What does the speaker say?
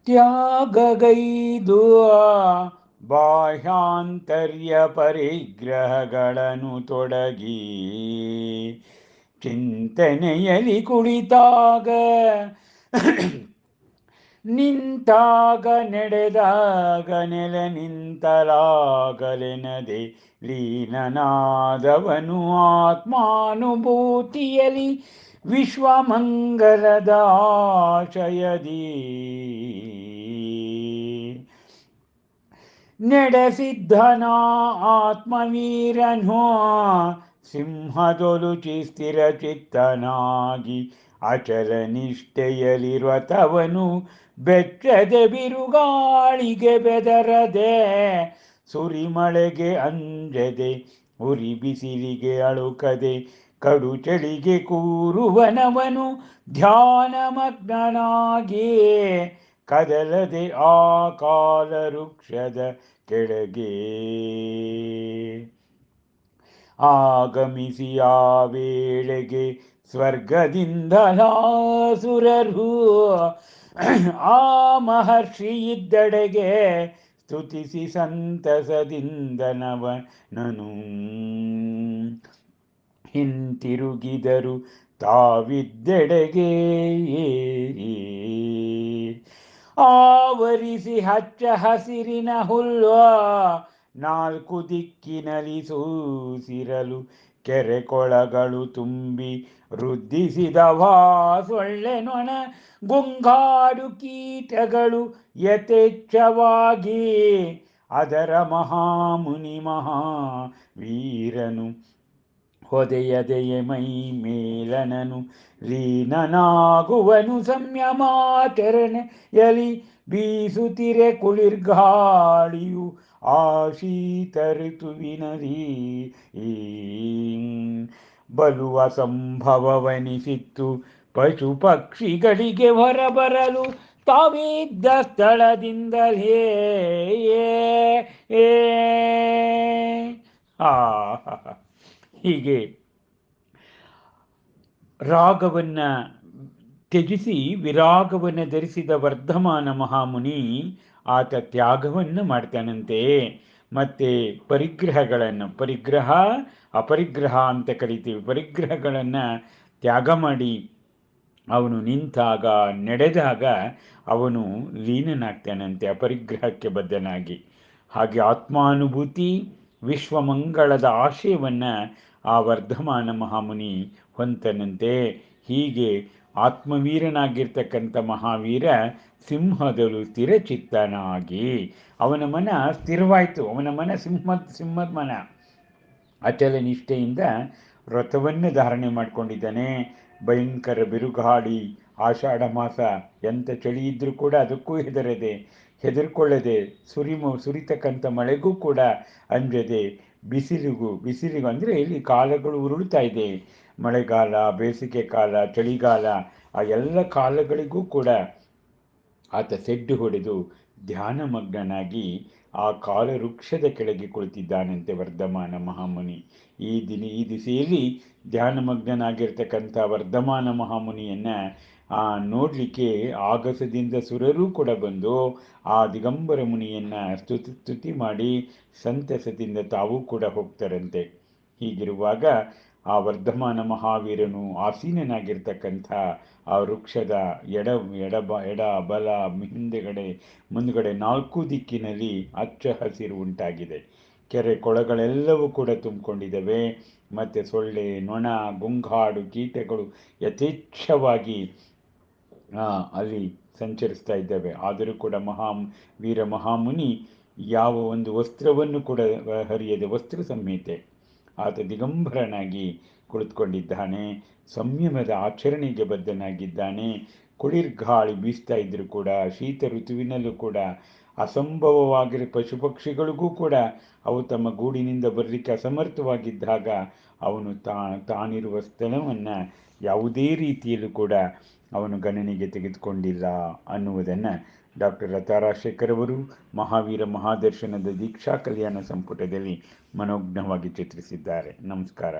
ತ್ಯಾಗಗೈದು ಬಾಹ್ಯಾಂತರ್ಯ ಪರಿಗ್ರಹಗಳನ್ನು ತೊಡಗಿ ಚಿಂತನೆಯಲ್ಲಿ ಕುಳಿತಾಗ ನಿಂತಾಗ ನಡೆದಾಗ ನೆಲೆ ನಿಂತಲಾಗಲೆನದೆ ಲೀನನಾದವನು ಆತ್ಮಾನುಭೂತಿಯಲ್ಲಿ ವಿಶ್ವಮಂಗಲದ ಆಶಯದಿ ನಡೆಸಿದ್ದನ ಆತ್ಮವೀರನು ಸಿಂಹದೊಲುಚಿ ಸ್ಥಿರ ಚಿತ್ತನಾಗಿ ಅಚಲ ನಿಷ್ಠೆಯಲಿ ವ್ರತವನು ಬೆಚ್ಚದೆ ಬಿರುಗಾಳಿಗೆ ಬೆದರದೆ ಸುರಿಮಳೆಗೆ ಅಂಜದೆ ಉರಿ ಬಿಸಿಲಿಗೆ ಅಳುಕದೆ ಕಡು ಚಳಿಗೆ ಕೂರುವನವನು ಧ್ಯಾನಮಗ್ನನಾಗಿ ಕದಲದೆ ಆ ಕಾಲ ವೃಕ್ಷದ ಕೆಳಗೆ ಆಗಮಿಸಿ ಆ ವೇಳೆಗೆ ಸ್ವರ್ಗದಿಂದಲಾಸುರರು ಆ ಮಹರ್ಷಿ ಇದ್ದಡೆಗೆ ಸ್ತುತಿಸಿ ಸಂತಸದಿಂದನವನನು ಹಿಂತಿರುಗಿದರು ತಾವಿದ್ದೆಡೆಗೆ ಆವರಿಸಿ ಹಚ್ಚ ಹಸಿರಿನ ಹುಲ್ಲು ನಾಲ್ಕು ದಿಕ್ಕಿನಲ್ಲಿ ಸೂಸಿರಲು ಕೆರೆ ಕೊಳಗಳು ತುಂಬಿ ವೃದ್ಧಿಸಿದವ ಸೊಳ್ಳೆ ನೊಣ ಗುಂಗಾಡು ಕೀಟಗಳು ಯಥೇಚ್ಛವಾಗಿ ಅದರ ಮಹಾಮುನಿ ಮಹಾವೀರನು ಹೊದೆಯದೆಯೇ ಮೈ ಮೇಲನನು ಲೀನನಾಗುವನು ಸಂಯಮಾಚರಣೆಯಲಿ ಬೀಸುತ್ತಿರೆ ಕುಳಿರ್ಗಾಳಿಯು ಆ ಶೀತ ಋತುವಿನಲ್ಲಿ ಬಲು ಅಸಂಭವವೆನಿಸಿತ್ತು ಪಶು ಪಕ್ಷಿಗಳಿಗೆ ಹೊರಬರಲು ತಾವಿದ್ದ ಸ್ಥಳದಿಂದಲೇ ಆ ಹೀಗೆ ರಾಗವನ್ನ ತ್ಯಜಿಸಿ ವಿರಾಗವನ್ನು ಧರಿಸಿದ ವರ್ಧಮಾನ ಮಹಾಮುನಿ ಆತ ತ್ಯಾಗವನ್ನು ಮಾಡ್ತಾನಂತೆ. ಮತ್ತೆ ಪರಿಗ್ರಹ ಅಪರಿಗ್ರಹ ಅಂತ ಕರಿತೀವಿ. ಪರಿಗ್ರಹಗಳನ್ನು ತ್ಯಾಗ ಮಾಡಿ ಅವನು ನಿಂತಾಗ ನಡೆದಾಗ ಅವನು ಲೀನನಾಗ್ತಾನಂತೆ ಅಪರಿಗ್ರಹಕ್ಕೆ ಬದ್ಧನಾಗಿ. ಹಾಗೆ ಆತ್ಮಾನುಭೂತಿ ವಿಶ್ವಮಂಗಳದ ಆಶಯವನ್ನು ಆ ವರ್ಧಮಾನ ಮಹಾಮುನಿ ಹೊಂತನಂತೆ. ಹೀಗೆ ಆತ್ಮವೀರನಾಗಿರ್ತಕ್ಕಂಥ ಮಹಾವೀರ ಸಿಂಹದಲು ಸ್ಥಿರಚಿತ್ತನಾಗಿ ಅವನ ಮನ ಸ್ಥಿರವಾಯಿತು. ಅವನ ಮನ ಸಿಂಹದ ಮನ. ಅಚಲ ನಿಷ್ಠೆಯಿಂದ ವ್ರತವನ್ನು ಧಾರಣೆ ಮಾಡಿಕೊಂಡಿದ್ದಾನೆ. ಭಯಂಕರ ಬಿರುಗಾಳಿ, ಆಷಾಢ ಮಾಸ, ಎಂಥ ಚಳಿ ಇದ್ದರೂ ಕೂಡ ಅದಕ್ಕೂ ಹೆದರ್ಕೊಳ್ಳದೆ ಸುರಿತಕ್ಕಂಥ ಮಳೆಗೂ ಕೂಡ ಅಂಜದೆ ಬಿಸಿಲಿಗೂ ಅಂದರೆ ಇಲ್ಲಿ ಕಾಲಗಳು ಉರುಳ್ತಾ ಇದೆ. ಮಳೆಗಾಲ, ಬೇಸಿಗೆ ಕಾಲ, ಚಳಿಗಾಲ, ಆ ಎಲ್ಲ ಕಾಲಗಳಿಗೂ ಕೂಡ ಆತ ಸೆಡ್ಡು ಹೊಡೆದು ಧ್ಯಾನಮಗ್ನನಾಗಿ ಆ ಕಾಲವೃಕ್ಷದ ಕೆಳಗೆ ಕುಳಿತಿದ್ದಾನಂತೆ ವರ್ಧಮಾನ ಮಹಾಮುನಿ. ಈ ದಿಸೆಯಲ್ಲಿ ಧ್ಯಾನಮಗ್ನನಾಗಿರ್ತಕ್ಕಂಥ ವರ್ಧಮಾನ ಮಹಾಮುನಿಯನ್ನು ನೋಡಲಿಕ್ಕೆ ಆಗಸದಿಂದ ಸುರರೂ ಕೂಡ ಬಂದು ಆ ದಿಗಂಬರ ಮುನಿಯನ್ನು ಸ್ತುತಿ ಮಾಡಿ ಸಂತಸದಿಂದ ತಾವೂ ಕೂಡ ಹೋಗ್ತಾರಂತೆ. ಹೀಗಿರುವಾಗ ಆ ವರ್ಧಮಾನ ಮಹಾವೀರನು ಆಸೀನನಾಗಿರ್ತಕ್ಕಂಥ ಆ ವೃಕ್ಷದ ಎಡ ಬಲ ಮುಂದುಗಡೆ 4 ದಿಕ್ಕಿನಲ್ಲಿ ಹಚ್ಚ ಹಸಿರು ಉಂಟಾಗಿದೆ. ಕೆರೆ ಕೊಳಗಳೆಲ್ಲವೂ ಕೂಡ ತುಂಬಿಕೊಂಡಿದ್ದಾವೆ. ಮತ್ತು ಸೊಳ್ಳೆ, ನೊಣ, ಗುಂಗಾಡು ಕೀಟಗಳು ಯಥೇಚ್ಛವಾಗಿ ಅಲ್ಲಿ ಸಂಚರಿಸ್ತಾ ಇದ್ದಾವೆ. ಆದರೂ ಕೂಡ ವೀರ ಮಹಾಮುನಿ ಯಾವ ಒಂದು ವಸ್ತ್ರವನ್ನು ಕೂಡ ಹರಿಯದೆ ವಸ್ತ್ರ ಸಂಹಿತೆ ಆತ ದಿಗಂಬರನಾಗಿ ಕುಳಿತುಕೊಂಡಿದ್ದಾನೆ. ಸಂಯಮದ ಆಚರಣೆಗೆ ಬದ್ಧನಾಗಿದ್ದಾನೆ. ಕುಳಿರ್ಗಾಳಿ ಬೀಸ್ತಾ ಇದ್ದರೂ ಕೂಡ, ಶೀತ ಋತುವಿನಲ್ಲೂ ಕೂಡ ಅಸಂಭವವಾಗಿರೋ ಪಶು ಪಕ್ಷಿಗಳಿಗೂ ಕೂಡ ಅವು ತಮ್ಮ ಗೂಡಿನಿಂದ ಬರಲಿಕ್ಕೆ ಅಸಮರ್ಥವಾಗಿದ್ದಾಗ ಅವನು ತಾನಿರುವ ಸ್ಥಳವನ್ನು ಯಾವುದೇ ರೀತಿಯಲ್ಲೂ ಕೂಡ ಅವನು ಗಣನೆಗೆ ತೆಗೆದುಕೊಂಡಿಲ್ಲ ಅನ್ನುವುದನ್ನು ಡಾಕ್ಟರ್ ಲತಾ ರಾಜಶೇಖರ್ ಅವರು ಮಹಾವೀರ ಮಹಾದರ್ಶನದ ದೀಕ್ಷಾ ಕಲ್ಯಾಣ ಸಂಪುಟದಲ್ಲಿ ಮನೋಜ್ಞವಾಗಿ ಚಿತ್ರಿಸಿದ್ದಾರೆ. ನಮಸ್ಕಾರ.